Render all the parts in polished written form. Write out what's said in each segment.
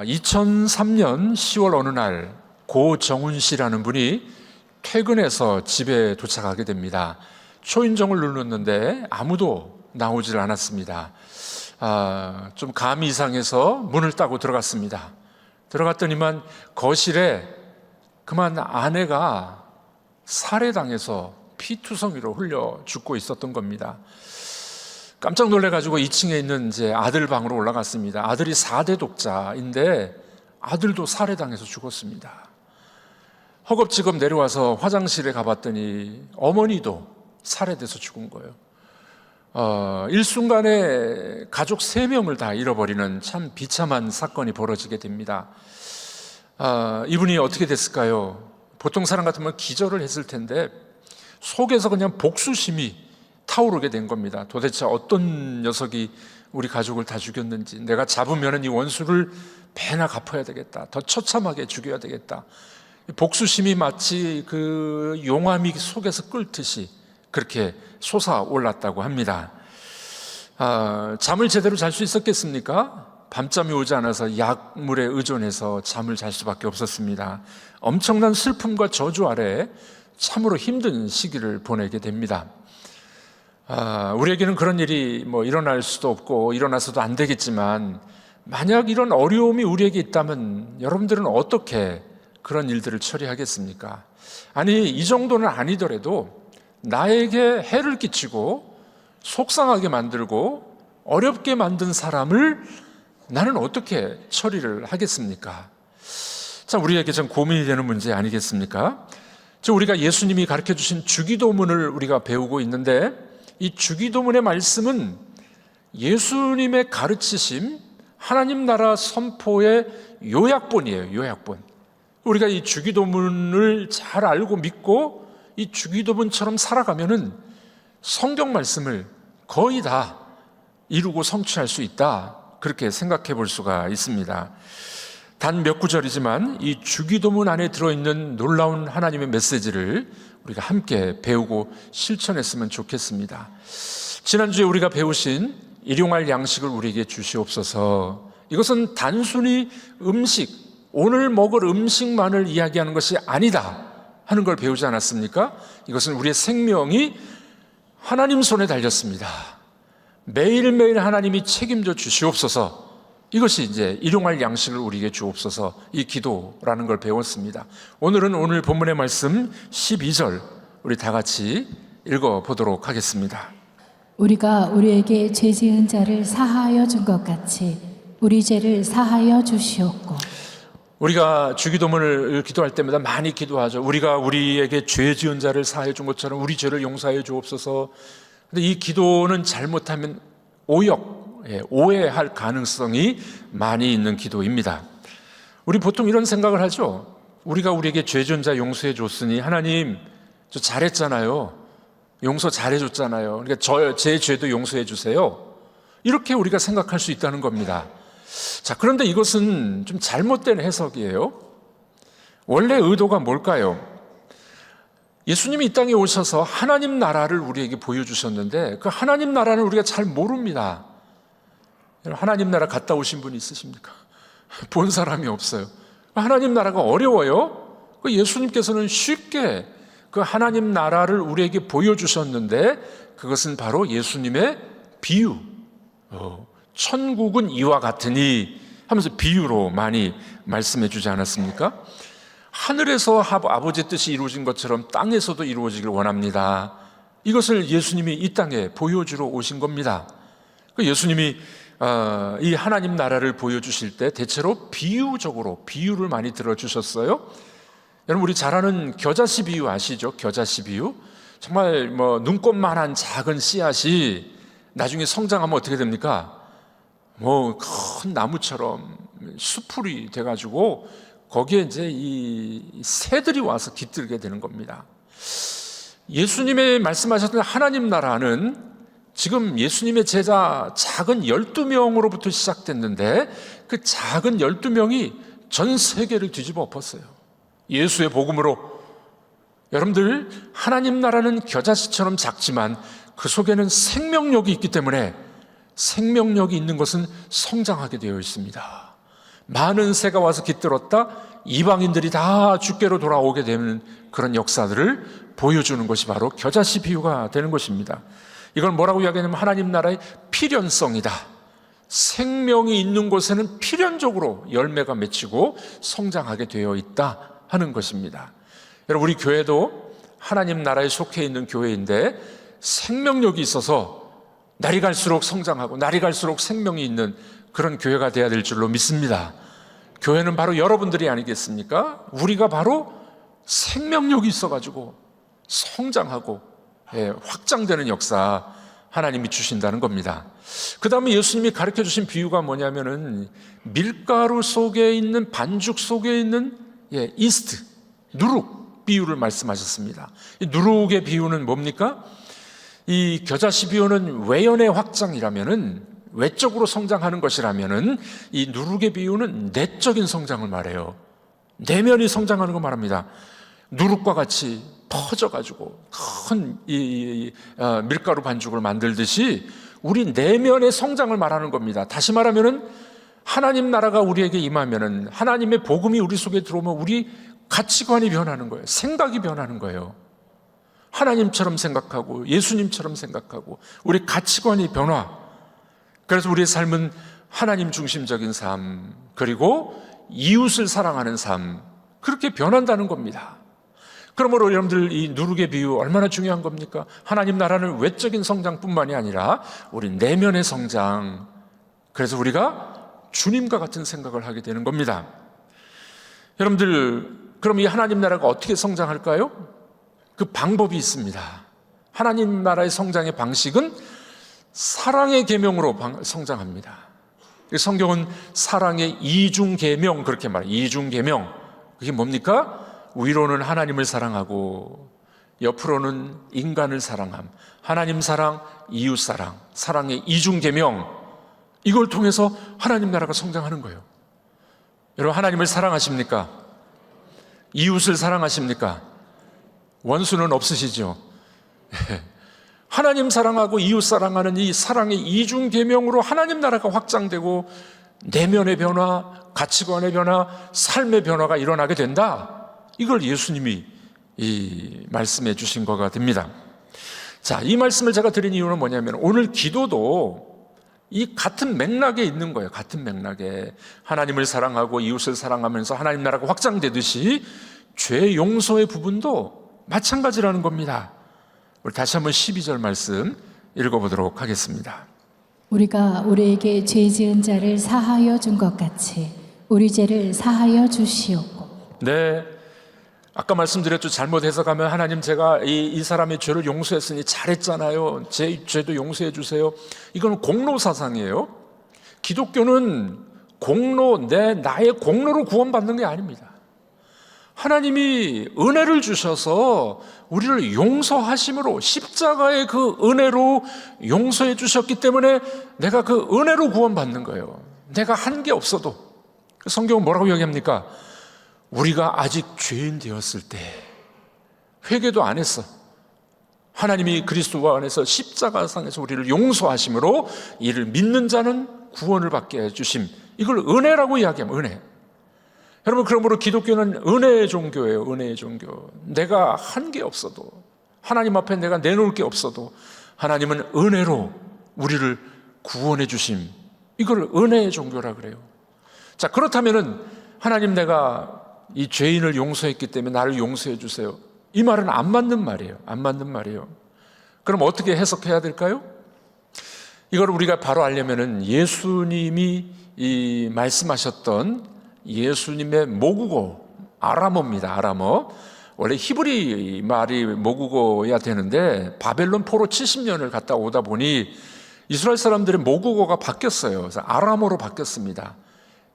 2003년 10월 어느 날 고정훈 씨라는 분이 퇴근해서 집에 도착하게 됩니다. 초인종을 눌렀는데 아무도 나오질 않았습니다. 좀 감이 이상해서 문을 따고 들어갔습니다. 들어갔더니만 거실에 그만 아내가 살해당해서 피투성이로 흘려 죽고 있었던 겁니다. 깜짝 놀래가지고 2층에 있는 제 아들 방으로 올라갔습니다. 아들이 4대 독자인데 아들도 살해당해서 죽었습니다. 허겁지겁 내려와서 화장실에 가봤더니 어머니도 살해돼서 죽은 거예요. 일순간에 가족 3명을 다 잃어버리는 참 비참한 사건이 벌어지게 됩니다. 이분이 어떻게 됐을까요? 보통 사람 같으면 기절을 했을 텐데 속에서 그냥 복수심이 타오르게 된 겁니다. 도대체 어떤 녀석이 우리 가족을 다 죽였는지, 내가 잡으면 이 원수를 배나 갚아야 되겠다, 더 처참하게 죽여야 되겠다. 복수심이 마치 그 용암이 속에서 끓듯이 그렇게 솟아올랐다고 합니다. 잠을 제대로 잘 수 있었겠습니까? 밤잠이 오지 않아서 약물에 의존해서 잠을 잘 수밖에 없었습니다. 엄청난 슬픔과 저주 아래 참으로 힘든 시기를 보내게 됩니다. 우리에게는 그런 일이 일어날 수도 없고 일어나서도 안 되겠지만, 만약 이런 어려움이 우리에게 있다면 여러분들은 어떻게 그런 일들을 처리하겠습니까? 아니, 이 정도는 아니더라도 나에게 해를 끼치고 속상하게 만들고 어렵게 만든 사람을 나는 어떻게 처리를 하겠습니까? 자, 우리에게 좀 고민이 되는 문제 아니겠습니까? 우리가 예수님이 가르쳐 주신 주기도문을 우리가 배우고 있는데, 이 주기도문의 말씀은 예수님의 가르치심, 하나님 나라 선포의 요약본이에요. 요약본. 우리가 이 주기도문을 잘 알고 믿고 이 주기도문처럼 살아가면은 성경 말씀을 거의 다 이루고 성취할 수 있다, 그렇게 생각해 볼 수가 있습니다. 단 몇 구절이지만 이 주기도문 안에 들어있는 놀라운 하나님의 메시지를 우리가 함께 배우고 실천했으면 좋겠습니다. 지난주에 우리가 배우신 일용할 양식을 우리에게 주시옵소서, 이것은 단순히 음식, 오늘 먹을 음식만을 이야기하는 것이 아니다 하는 걸 배우지 않았습니까? 이것은 우리의 생명이 하나님 손에 달렸습니다. 매일매일 하나님이 책임져 주시옵소서, 이것이 이제 일용할 양식을 우리에게 주옵소서, 이 기도라는 걸 배웠습니다. 오늘은 오늘 본문의 말씀 12절 우리 다 같이 읽어보도록 하겠습니다. 우리가 우리에게 죄 지은 자를 사하여 준 것 같이 우리 죄를 사하여 주시옵고. 우리가 주기도문을 기도할 때마다 많이 기도하죠. 우리가 우리에게 죄 지은 자를 사하여 준 것처럼 우리 죄를 용서하여 주옵소서. 근데 이 기도는 잘못하면 오해할 가능성이 많이 있는 기도입니다. 우리 보통 이런 생각을 하죠. 우리가 우리에게 죄 지은 자 용서해 줬으니 하나님 저 잘했잖아요, 용서 잘해 줬잖아요, 그러니까 제 죄도 용서해 주세요, 이렇게 우리가 생각할 수 있다는 겁니다. 자, 그런데 이것은 좀 잘못된 해석이에요. 원래 의도가 뭘까요? 예수님이 이 땅에 오셔서 하나님 나라를 우리에게 보여주셨는데 그 하나님 나라는 우리가 잘 모릅니다. 하나님 나라 갔다 오신 분이 있으십니까? 본 사람이 없어요. 하나님 나라가 어려워요. 예수님께서는 쉽게 그 하나님 나라를 우리에게 보여주셨는데 그것은 바로 예수님의 비유, 천국은 이와 같으니 하면서 비유로 많이 말씀해 주지 않았습니까? 하늘에서 아버지 뜻이 이루어진 것처럼 땅에서도 이루어지길 원합니다. 이것을 예수님이 이 땅에 보여주러 오신 겁니다. 예수님이 이 하나님 나라를 보여주실 때 대체로 비유적으로 비유를 많이 들어주셨어요. 여러분, 우리 잘 아는 겨자씨 비유 아시죠? 겨자씨 비유. 정말 눈꽃만한 작은 씨앗이 나중에 성장하면 어떻게 됩니까? 큰 나무처럼 수풀이 돼가지고 거기에 이제 이 새들이 와서 깃들게 되는 겁니다. 예수님의 말씀하셨던 하나님 나라는 지금 예수님의 제자 작은 12명으로부터 시작됐는데 그 작은 12명이 전 세계를 뒤집어 엎었어요. 예수의 복음으로. 여러분들, 하나님 나라는 겨자씨처럼 작지만 그 속에는 생명력이 있기 때문에 생명력이 있는 것은 성장하게 되어 있습니다. 많은 새가 와서 깃들었다. 이방인들이 다 주께로 돌아오게 되는 그런 역사들을 보여주는 것이 바로 겨자씨 비유가 되는 것입니다. 이걸 뭐라고 이야기하냐면 하나님 나라의 필연성이다. 생명이 있는 곳에는 필연적으로 열매가 맺히고 성장하게 되어 있다 하는 것입니다. 여러분, 우리 교회도 하나님 나라에 속해 있는 교회인데 생명력이 있어서 날이 갈수록 성장하고 날이 갈수록 생명이 있는 그런 교회가 되어야 될 줄로 믿습니다. 교회는 바로 여러분들이 아니겠습니까? 우리가 바로 생명력이 있어가지고 성장하고 확장되는 역사 하나님이 주신다는 겁니다. 그 다음에 예수님이 가르쳐 주신 비유가 뭐냐면은 밀가루 속에 있는 반죽 속에 있는 이스트, 누룩 비유를 말씀하셨습니다. 이 누룩의 비유는 뭡니까? 이 겨자씨 비유는 외연의 확장이라면은, 외적으로 성장하는 것이라면은, 이 누룩의 비유는 내적인 성장을 말해요. 내면이 성장하는 거 말합니다. 누룩과 같이 퍼져가지고 큰 밀가루 반죽을 만들듯이 우리 내면의 성장을 말하는 겁니다. 다시 말하면은 하나님 나라가 우리에게 임하면은, 하나님의 복음이 우리 속에 들어오면 우리 가치관이 변하는 거예요. 생각이 변하는 거예요. 하나님처럼 생각하고 예수님처럼 생각하고 우리 가치관이 변화. 그래서 우리의 삶은 하나님 중심적인 삶, 그리고 이웃을 사랑하는 삶, 그렇게 변한다는 겁니다. 그러므로 여러분들, 이 누룩의 비유 얼마나 중요한 겁니까? 하나님 나라는 외적인 성장뿐만이 아니라 우리 내면의 성장, 그래서 우리가 주님과 같은 생각을 하게 되는 겁니다. 여러분들, 그럼 이 하나님 나라가 어떻게 성장할까요? 그 방법이 있습니다. 하나님 나라의 성장의 방식은 사랑의 계명으로 성장합니다. 성경은 사랑의 이중 계명 그렇게 말해요. 이중 계명. 그게 뭡니까? 위로는 하나님을 사랑하고 옆으로는 인간을 사랑함. 하나님 사랑, 이웃 사랑, 사랑의 이중 계명. 이걸 통해서 하나님 나라가 성장하는 거예요. 여러분, 하나님을 사랑하십니까? 이웃을 사랑하십니까? 원수는 없으시죠? 하나님 사랑하고 이웃 사랑하는 이 사랑의 이중 계명으로 하나님 나라가 확장되고 내면의 변화, 가치관의 변화, 삶의 변화가 일어나게 된다. 이걸 예수님이 말씀해 주신 거가 됩니다. 자, 이 말씀을 제가 드린 이유는 뭐냐면 오늘 기도도 이 같은 맥락에 있는 거예요. 같은 맥락에 하나님을 사랑하고 이웃을 사랑하면서 하나님 나라가 확장되듯이 죄 용서의 부분도 마찬가지라는 겁니다. 우리 다시 한번 12절 말씀 읽어보도록 하겠습니다. 우리가 우리에게 죄 지은 자를 사하여 준 것 같이 우리 죄를 사하여 주시옵고. 네, 아까 말씀드렸죠. 잘못 해석하면 하나님, 제가 이 사람의 죄를 용서했으니 잘했잖아요. 제 죄도 용서해 주세요. 이건 공로 사상이에요. 기독교는 나의 공로로 구원받는 게 아닙니다. 하나님이 은혜를 주셔서 우리를 용서하심으로, 십자가의 그 은혜로 용서해 주셨기 때문에 내가 그 은혜로 구원받는 거예요. 내가 한 게 없어도. 성경은 뭐라고 이야기합니까? 우리가 아직 죄인 되었을 때, 회개도 안 했어. 하나님이 그리스도 안에서 십자가상에서 우리를 용서하심으로 이를 믿는 자는 구원을 받게 해주심. 이걸 은혜라고 이야기하면 은혜. 여러분, 그러므로 기독교는 은혜의 종교예요. 은혜의 종교. 내가 한 게 없어도, 하나님 앞에 내가 내놓을 게 없어도 하나님은 은혜로 우리를 구원해 주심. 이걸 은혜의 종교라 그래요. 자, 그렇다면은 하나님, 내가 이 죄인을 용서했기 때문에 나를 용서해 주세요. 이 말은 안 맞는 말이에요. 안 맞는 말이에요. 그럼 어떻게 해석해야 될까요? 이걸 우리가 바로 알려면은 예수님이 말씀하셨던 예수님의 모국어, 아람어입니다. 아람어. 원래 히브리 말이 모국어야 되는데 바벨론 포로 70년을 갔다 오다 보니 이스라엘 사람들의 모국어가 바뀌었어요. 그래서 아람어로 바뀌었습니다.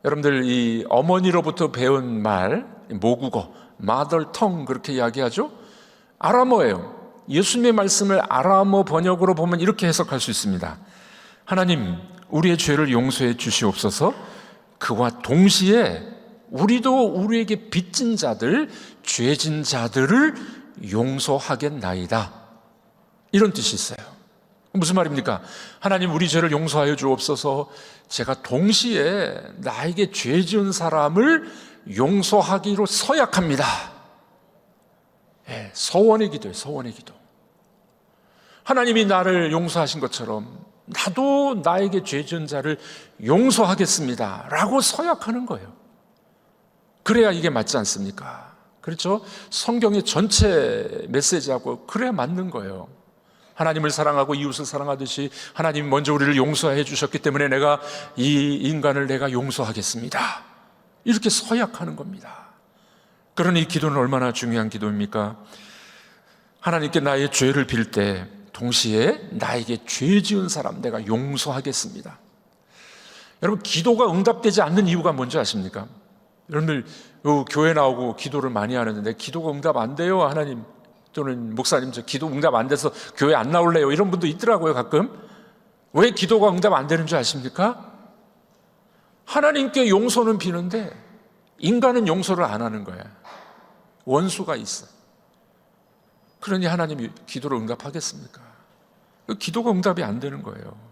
여러분들, 이 어머니로부터 배운 말, 모국어, mother tongue 그렇게 이야기하죠? 아람어예요. 예수님의 말씀을 아람어 번역으로 보면 이렇게 해석할 수 있습니다. 하나님, 우리의 죄를 용서해 주시옵소서. 그와 동시에 우리도 우리에게 빚진 자들, 죄진 자들을 용서하겠나이다. 이런 뜻이 있어요. 무슨 말입니까? 하나님 우리 죄를 용서하여 주옵소서. 제가 동시에 나에게 죄 지은 사람을 용서하기로 서약합니다. 예, 서원의 기도예요. 서원의 기도. 하나님이 나를 용서하신 것처럼 나도 나에게 죄 지은 자를 용서하겠습니다 라고 서약하는 거예요. 그래야 이게 맞지 않습니까? 그렇죠? 성경의 전체 메시지하고 그래야 맞는 거예요. 하나님을 사랑하고 이웃을 사랑하듯이 하나님이 먼저 우리를 용서해 주셨기 때문에 내가 이 인간을 내가 용서하겠습니다, 이렇게 서약하는 겁니다. 그러니 이 기도는 얼마나 중요한 기도입니까? 하나님께 나의 죄를 빌 때 동시에 나에게 죄 지은 사람 내가 용서하겠습니다. 여러분, 기도가 응답되지 않는 이유가 뭔지 아십니까? 여러분들 교회 나오고 기도를 많이 하는데 기도가 응답 안 돼요 하나님, 또는 목사님 저 기도 응답 안 돼서 교회 안 나올래요, 이런 분도 있더라고요 가끔. 왜 기도가 응답 안 되는 줄 아십니까? 하나님께 용서는 비는데 인간은 용서를 안 하는 거야. 원수가 있어. 그러니 하나님이 기도를 응답하겠습니까? 기도가 응답이 안 되는 거예요.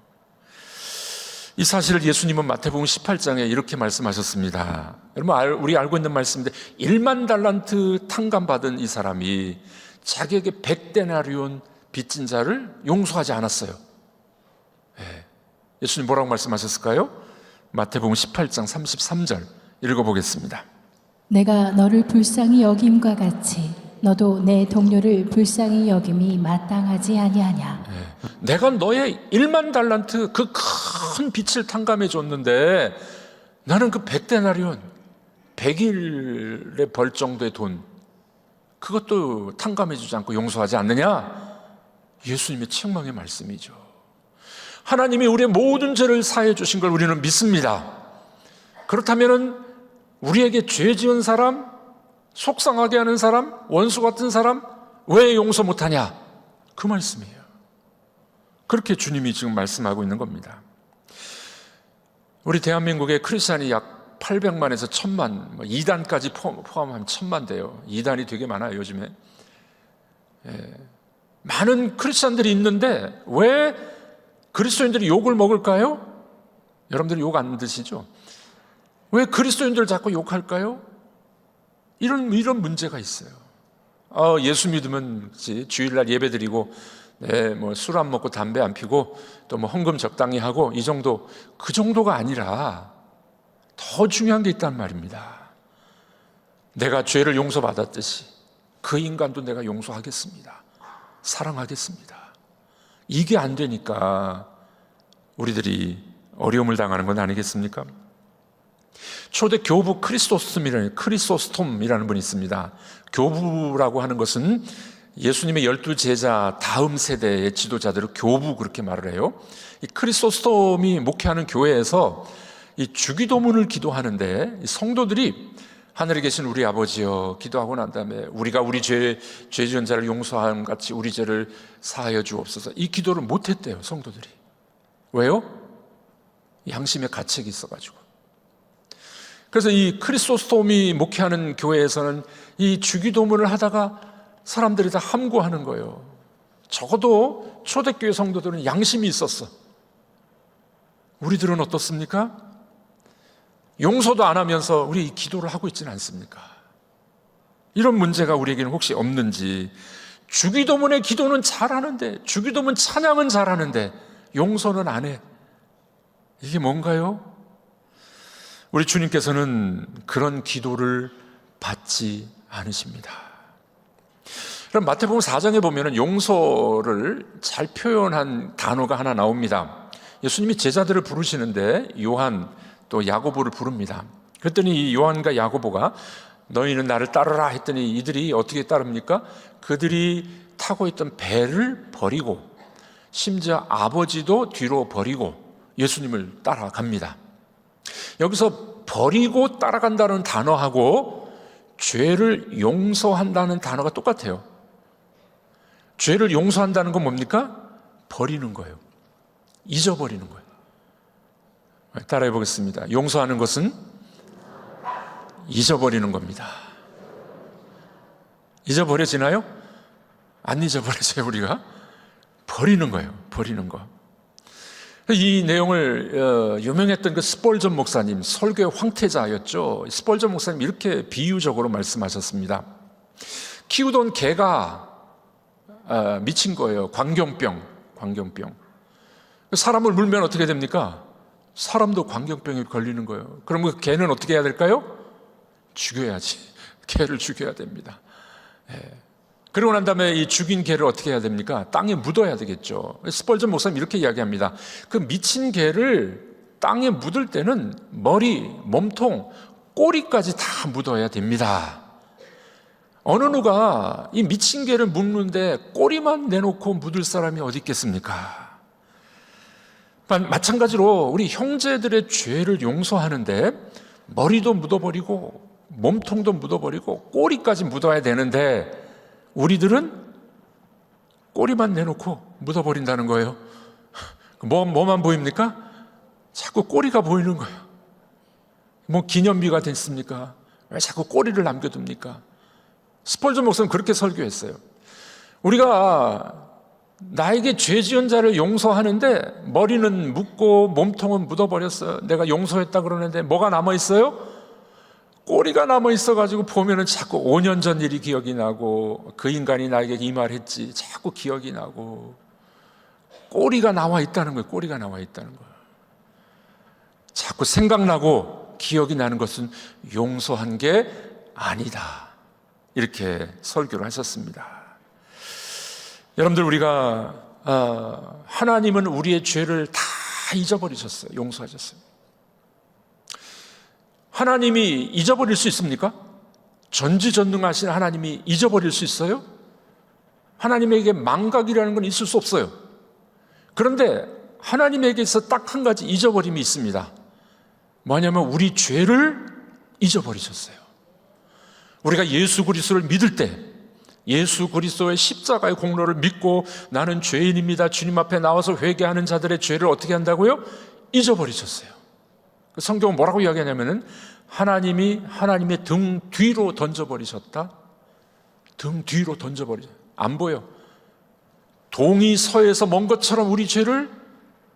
이 사실을 예수님은 마태복음 18장에 이렇게 말씀하셨습니다. 여러분, 우리 알고 있는 말씀인데 1만 달란트 탕감받은 이 사람이 자기에게 100데나리온 빚진 자를 용서하지 않았어요. 예수님 뭐라고 말씀하셨을까요? 마태복음 18장 33절 읽어보겠습니다. 내가 너를 불쌍히 여김과 같이 너도 내 동료를 불쌍히 여김이 마땅하지 아니하냐. 내가 너의 1만 달란트 그 큰 빚을 탕감해 줬는데 나는 그 100데나리온 100일에 벌 정도의 돈 그것도 탕감해 주지 않고 용서하지 않느냐? 예수님의 책망의 말씀이죠. 하나님이 우리의 모든 죄를 사해 주신 걸 우리는 믿습니다. 그렇다면 우리에게 죄 지은 사람, 속상하게 하는 사람, 원수 같은 사람 왜 용서 못하냐? 그 말씀이에요. 그렇게 주님이 지금 말씀하고 있는 겁니다. 우리 대한민국의 크리스찬이 약 800만에서 1000만, 2단까지 포함하면 1000만 돼요. 2단이 되게 많아요 요즘에. 많은 크리스찬들이 있는데 왜 그리스도인들이 욕을 먹을까요? 여러분들이 욕 안 드시죠? 왜 그리스도인들을 자꾸 욕할까요? 이런 문제가 있어요. 예수 믿으면 주일날 예배 드리고 술 안 먹고 담배 안 피고 또 헌금 적당히 하고 이 정도, 그 정도가 아니라 더 중요한 게 있단 말입니다. 내가 죄를 용서받았듯이 그 인간도 내가 용서하겠습니다. 사랑하겠습니다. 이게 안 되니까 우리들이 어려움을 당하는 건 아니겠습니까? 초대 교부 크리소스톰이라는 분이 있습니다. 교부라고 하는 것은 예수님의 12제자 다음 세대의 지도자들을 교부 그렇게 말을 해요. 이 크리소스톰이 목회하는 교회에서 이 주기도문을 기도하는데 이 성도들이 하늘에 계신 우리 아버지여 기도하고 난 다음에 우리가 우리 죄 지은 자를 용서함 같이 우리 죄를 사하여 주옵소서, 이 기도를 못했대요 성도들이. 왜요? 양심의 가책이 있어가지고. 그래서 이 크리소스톰이 목회하는 교회에서는 이 주기도문을 하다가 사람들이 다 함구하는 거예요. 적어도 초대교회 성도들은 양심이 있었어. 우리들은 어떻습니까? 용서도 안 하면서 우리 기도를 하고 있지는 않습니까? 이런 문제가 우리에게는 혹시 없는지. 주기도문의 기도는 잘하는데, 주기도문 찬양은 잘하는데 용서는 안 해. 이게 뭔가요? 우리 주님께서는 그런 기도를 받지 않으십니다. 그럼 마태복음 4장에 보면 용서를 잘 표현한 단어가 하나 나옵니다. 예수님이 제자들을 부르시는데 요한 또 야고보를 부릅니다. 그랬더니 이 요한과 야고보가 너희는 나를 따르라 했더니 이들이 어떻게 따릅니까? 그들이 타고 있던 배를 버리고 심지어 아버지도 뒤로 버리고 예수님을 따라갑니다. 여기서 버리고 따라간다는 단어하고 죄를 용서한다는 단어가 똑같아요. 죄를 용서한다는 건 뭡니까? 버리는 거예요. 잊어버리는 거예요. 따라해 보겠습니다. 용서하는 것은 잊어버리는 겁니다. 잊어버려지나요? 안 잊어버려져요 우리가? 버리는 거예요. 버리는 거. 이 내용을 유명했던 그 스펄전 목사님, 설교의 황태자였죠. 스펄전 목사님 이렇게 비유적으로 말씀하셨습니다. 키우던 개가 미친 거예요. 광경병. 사람을 물면 어떻게 됩니까? 사람도 광경병에 걸리는 거예요. 그럼 그 개는 어떻게 해야 될까요? 죽여야지. 개를 죽여야 됩니다. 그러고 난 다음에 이 죽인 개를 어떻게 해야 됩니까? 땅에 묻어야 되겠죠. 스펄전 목사님 이렇게 이야기합니다. 그 미친 개를 땅에 묻을 때는 머리, 몸통, 꼬리까지 다 묻어야 됩니다. 어느 누가 이 미친 개를 묻는데 꼬리만 내놓고 묻을 사람이 어디 있겠습니까? 마찬가지로 우리 형제들의 죄를 용서하는데 머리도 묻어버리고 몸통도 묻어버리고 꼬리까지 묻어야 되는데 우리들은 꼬리만 내놓고 묻어버린다는 거예요. 뭐만 보입니까? 자꾸 꼬리가 보이는 거예요. 뭐 기념비가 됐습니까? 왜 자꾸 꼬리를 남겨둡니까? 스펄전 목사는 그렇게 설교했어요. 우리가 나에게 죄 지은 자를 용서하는데 머리는 묻고 몸통은 묻어버렸어요. 내가 용서했다 그러는데 뭐가 남아있어요? 꼬리가 남아있어가지고 보면은 자꾸 5년 전 일이 기억이 나고 그 인간이 나에게 이 말 했지 자꾸 기억이 나고 꼬리가 나와 있다는 거예요. 꼬리가 나와 있다는 거예요. 자꾸 생각나고 기억이 나는 것은 용서한 게 아니다. 이렇게 설교를 하셨습니다. 여러분들 우리가 하나님은 우리의 죄를 다 잊어버리셨어요. 용서하셨어요. 하나님이 잊어버릴 수 있습니까? 전지전능하신 하나님이 잊어버릴 수 있어요? 하나님에게 망각이라는 건 있을 수 없어요. 그런데 하나님에게서 딱 한 가지 잊어버림이 있습니다. 뭐냐면 우리 죄를 잊어버리셨어요. 우리가 예수 그리스도를 믿을 때 예수 그리스도의 십자가의 공로를 믿고 나는 죄인입니다. 주님 앞에 나와서 회개하는 자들의 죄를 어떻게 한다고요? 잊어버리셨어요. 성경은 뭐라고 이야기하냐면은 하나님이 하나님의 등 뒤로 던져버리셨다. 등 뒤로 던져버리셨다. 안 보여. 동이 서에서 먼 것처럼 우리 죄를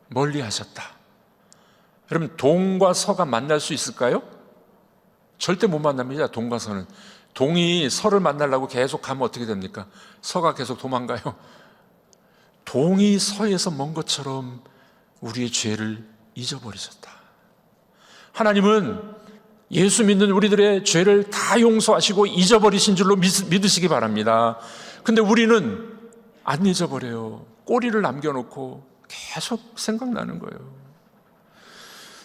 멀리 하셨다. 여러분 동과 서가 만날 수 있을까요? 절대 못 만납니다. 동과 서는. 동이 서를 만나려고 계속 가면 어떻게 됩니까? 서가 계속 도망가요. 동이 서에서 먼 것처럼 우리의 죄를 잊어버리셨다. 하나님은 예수 믿는 우리들의 죄를 다 용서하시고 잊어버리신 줄로 믿으시기 바랍니다. 근데 우리는 안 잊어버려요. 꼬리를 남겨놓고 계속 생각나는 거예요.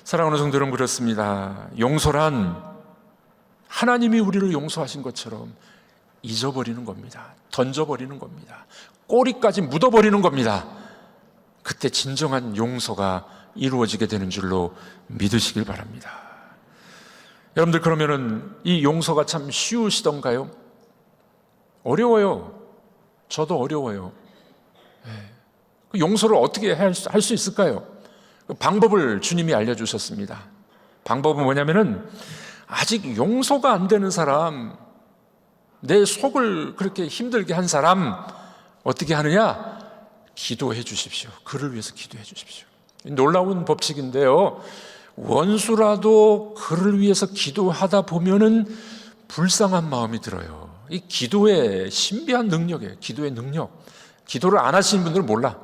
사랑하는 성도 여러분, 그렇습니다. 용서란 하나님이 우리를 용서하신 것처럼 잊어버리는 겁니다. 던져버리는 겁니다. 꼬리까지 묻어버리는 겁니다. 그때 진정한 용서가 이루어지게 되는 줄로 믿으시길 바랍니다. 여러분들 그러면은 이 용서가 참 쉬우시던가요? 어려워요. 저도 어려워요. 그 용서를 어떻게 할 수 있을까요? 그 방법을 주님이 알려주셨습니다. 방법은 뭐냐면은 아직 용서가 안 되는 사람, 내 속을 그렇게 힘들게 한 사람 어떻게 하느냐? 기도해 주십시오. 그를 위해서 기도해 주십시오. 놀라운 법칙인데요. 원수라도 그를 위해서 기도하다 보면은 불쌍한 마음이 들어요. 이 기도의 신비한 능력이에요. 기도의 능력. 기도를 안 하시는 분들은 몰라.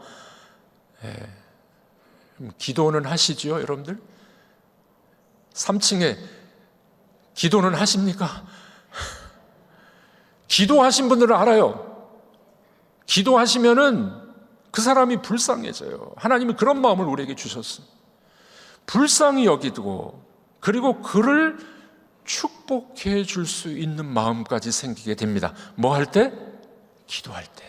기도는 하시죠, 여러분들? 3층에 기도는 하십니까? 기도하신 분들은 알아요. 기도하시면은 그 사람이 불쌍해져요. 하나님이 그런 마음을 우리에게 주셨어요. 불쌍히 여기고 그리고 그를 축복해 줄 수 있는 마음까지 생기게 됩니다. 뭐 할 때? 기도할 때.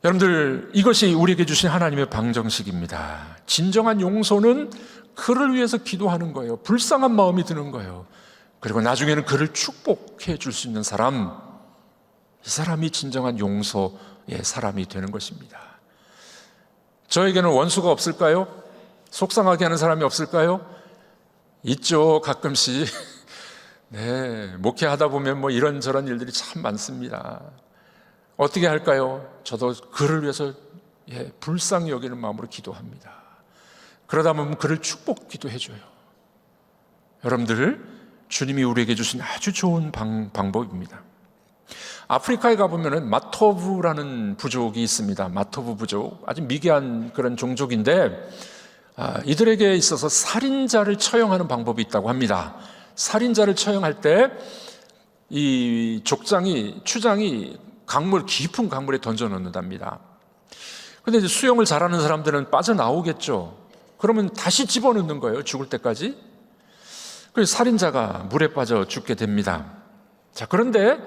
여러분들 이것이 우리에게 주신 하나님의 방정식입니다. 진정한 용서는 그를 위해서 기도하는 거예요. 불쌍한 마음이 드는 거예요. 그리고 나중에는 그를 축복해 줄 수 있는 사람, 이 사람이 진정한 용서의 사람이 되는 것입니다. 저에게는 원수가 없을까요? 속상하게 하는 사람이 없을까요? 있죠, 가끔씩. 네, 목회하다 보면 뭐 이런저런 일들이 참 많습니다. 어떻게 할까요? 저도 그를 위해서 불쌍히 여기는 마음으로 기도합니다. 그러다 보면 그를 축복 기도해줘요. 여러분들, 주님이 우리에게 주신 아주 좋은 방법입니다. 아프리카에 가보면 마토브라는 부족이 있습니다. 마토브 부족, 아주 미개한 그런 종족인데 이들에게 있어서 살인자를 처형하는 방법이 있다고 합니다. 살인자를 처형할 때 이 추장이 깊은 강물에 던져 넣는답니다. 근데 이제 수영을 잘하는 사람들은 빠져나오겠죠. 그러면 다시 집어넣는 거예요, 죽을 때까지. 그래서 살인자가 물에 빠져 죽게 됩니다. 자, 그런데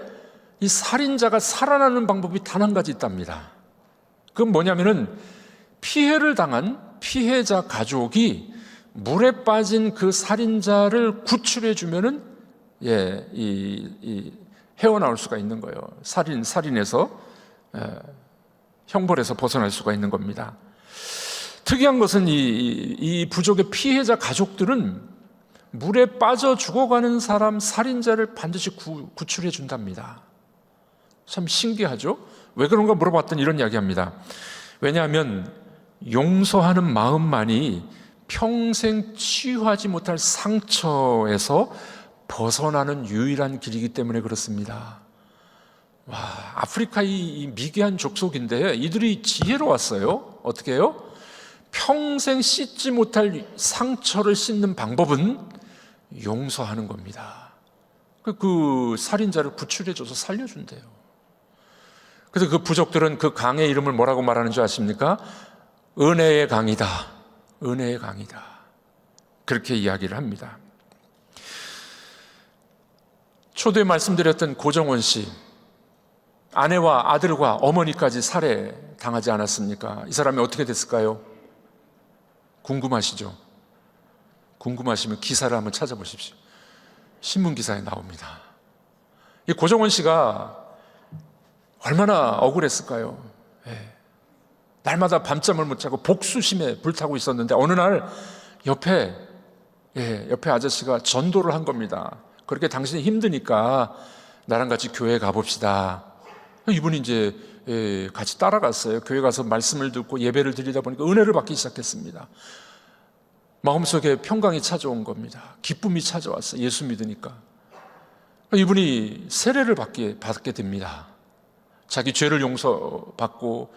이 살인자가 살아나는 방법이 단 한 가지 있답니다. 그건 뭐냐면은 피해를 당한 피해자 가족이 물에 빠진 그 살인자를 구출해 주면은 헤어나올 수가 있는 거예요. 살인에서 형벌에서 벗어날 수가 있는 겁니다. 특이한 것은 이 부족의 피해자 가족들은 물에 빠져 죽어가는 살인자를 반드시 구출해 준답니다. 참 신기하죠? 왜 그런가 물어봤더니 이런 이야기합니다. 왜냐하면 용서하는 마음만이 평생 치유하지 못할 상처에서 벗어나는 유일한 길이기 때문에 그렇습니다. 와, 아프리카 이 미개한 족속인데 이들이 지혜로웠어요. 어떻게 해요? 평생 씻지 못할 상처를 씻는 방법은 용서하는 겁니다. 그 살인자를 구출해줘서 살려준대요. 그래서 그 부족들은 그 강의 이름을 뭐라고 말하는 줄 아십니까? 은혜의 강이다. 은혜의 강이다. 그렇게 이야기를 합니다. 초대에 말씀드렸던 고정원 씨, 아내와 아들과 어머니까지 살해당하지 않았습니까? 이 사람이 어떻게 됐을까요? 궁금하시죠? 궁금하시면 기사를 한번 찾아보십시오. 신문 기사에 나옵니다. 이 고정원 씨가 얼마나 억울했을까요? 날마다 밤잠을 못 자고 복수심에 불타고 있었는데 어느 날 옆에 아저씨가 전도를 한 겁니다. 그렇게 당신이 힘드니까 나랑 같이 교회 가봅시다. 이분이 이제 같이 따라갔어요. 교회 가서 말씀을 듣고 예배를 드리다 보니까 은혜를 받기 시작했습니다. 마음속에 평강이 찾아온 겁니다. 기쁨이 찾아왔어요. 예수 믿으니까. 이분이 세례를 받게 됩니다. 자기 죄를 용서받고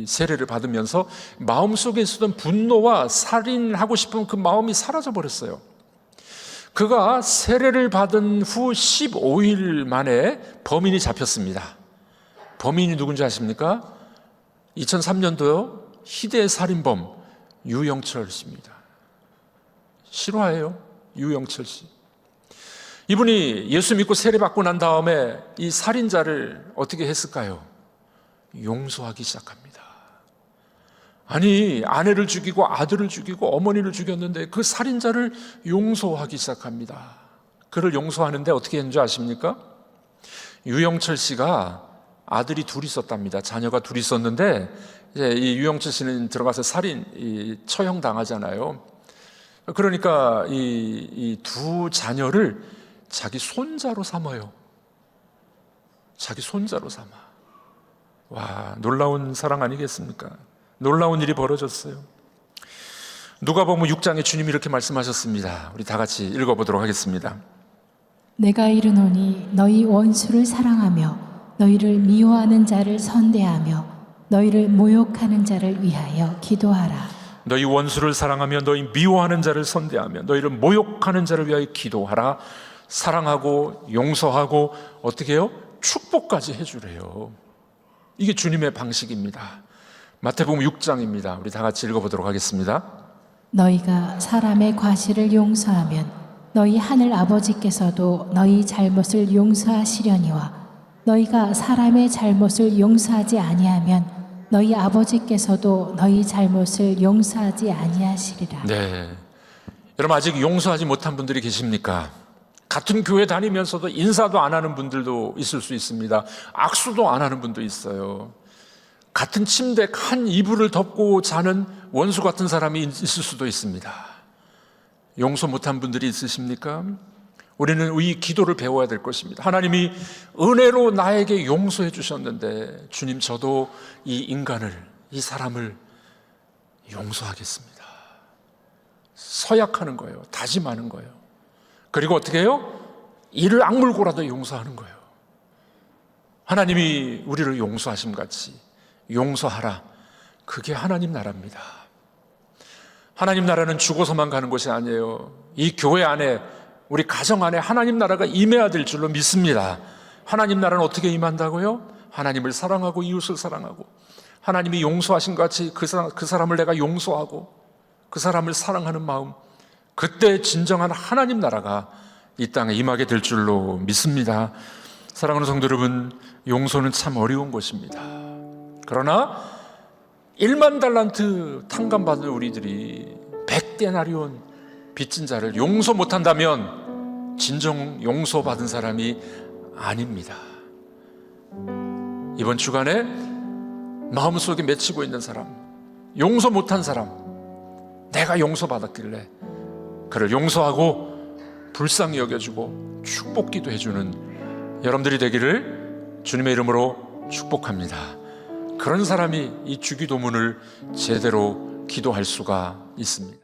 세례를 받으면서 마음속에 있었던 분노와 살인하고 싶은 그 마음이 사라져 버렸어요. 그가 세례를 받은 후 15일 만에 범인이 잡혔습니다. 범인이 누군지 아십니까? 2003년도요 희대 살인범 유영철 씨입니다. 실화예요. 유영철 씨. 이분이 예수 믿고 세례 받고 난 다음에 이 살인자를 어떻게 했을까요? 용서하기 시작합니다. 아니, 아내를 죽이고 아들을 죽이고 어머니를 죽였는데 그 살인자를 용서하기 시작합니다. 그를 용서하는데 어떻게 했는지 아십니까? 유영철 씨가 아들이 둘이 있었답니다. 자녀가 둘이 있었는데 이제 이 유영철 씨는 들어가서 처형 당하잖아요. 그러니까 이 두 자녀를 자기 손자로 삼아요. 자기 손자로 삼아. 와, 놀라운 사랑 아니겠습니까? 놀라운 일이 벌어졌어요. 누가복음 6장에 주님이 이렇게 말씀하셨습니다. 우리 다 같이 읽어보도록 하겠습니다. 내가 이르노니 너희 원수를 사랑하며 너희를 미워하는 자를 선대하며 너희를 모욕하는 자를 위하여 기도하라. 너희 원수를 사랑하며 너희 미워하는 자를 선대하며 너희를 모욕하는 자를 위하여 기도하라. 사랑하고 용서하고 어떻게 해요? 축복까지 해주래요. 이게 주님의 방식입니다. 마태복음 6장입니다. 우리 다 같이 읽어보도록 하겠습니다. 너희가 사람의 과실을 용서하면 너희 하늘 아버지께서도 너희 잘못을 용서하시려니와 너희가 사람의 잘못을 용서하지 아니하면 너희 아버지께서도 너희 잘못을 용서하지 아니하시리라. 네, 여러분 아직 용서하지 못한 분들이 계십니까? 같은 교회 다니면서도 인사도 안 하는 분들도 있을 수 있습니다. 악수도 안 하는 분도 있어요. 같은 침대 한 이불을 덮고 자는 원수 같은 사람이 있을 수도 있습니다. 용서 못한 분들이 있으십니까? 우리는 이 기도를 배워야 될 것입니다. 하나님이 은혜로 나에게 용서해 주셨는데 주님, 저도 이 인간을, 이 사람을 용서하겠습니다. 서약하는 거예요. 다짐하는 거예요. 그리고 어떻게 해요? 이를 악물고라도 용서하는 거예요. 하나님이 우리를 용서하심 같이 용서하라. 그게 하나님 나라입니다. 하나님 나라는 죽어서만 가는 것이 아니에요. 이 교회 안에, 우리 가정 안에 하나님 나라가 임해야 될 줄로 믿습니다. 하나님 나라는 어떻게 임한다고요? 하나님을 사랑하고 이웃을 사랑하고, 하나님이 용서하신 것 같이 그 사람을 내가 용서하고 그 사람을 사랑하는 마음, 그때 진정한 하나님 나라가 이 땅에 임하게 될 줄로 믿습니다. 사랑하는 성도 여러분, 용서는 참 어려운 것입니다. 그러나 1만 달란트 탕감받은 우리들이 100데나리온 빚진 자를 용서 못한다면 진정 용서받은 사람이 아닙니다. 이번 주간에 마음속에 맺히고 있는 사람, 용서 못한 사람, 내가 용서받았길래 그를 용서하고 불쌍히 여겨주고 축복기도 해주는 여러분들이 되기를 주님의 이름으로 축복합니다. 그런 사람이 이 주기도문을 제대로 기도할 수가 있습니다.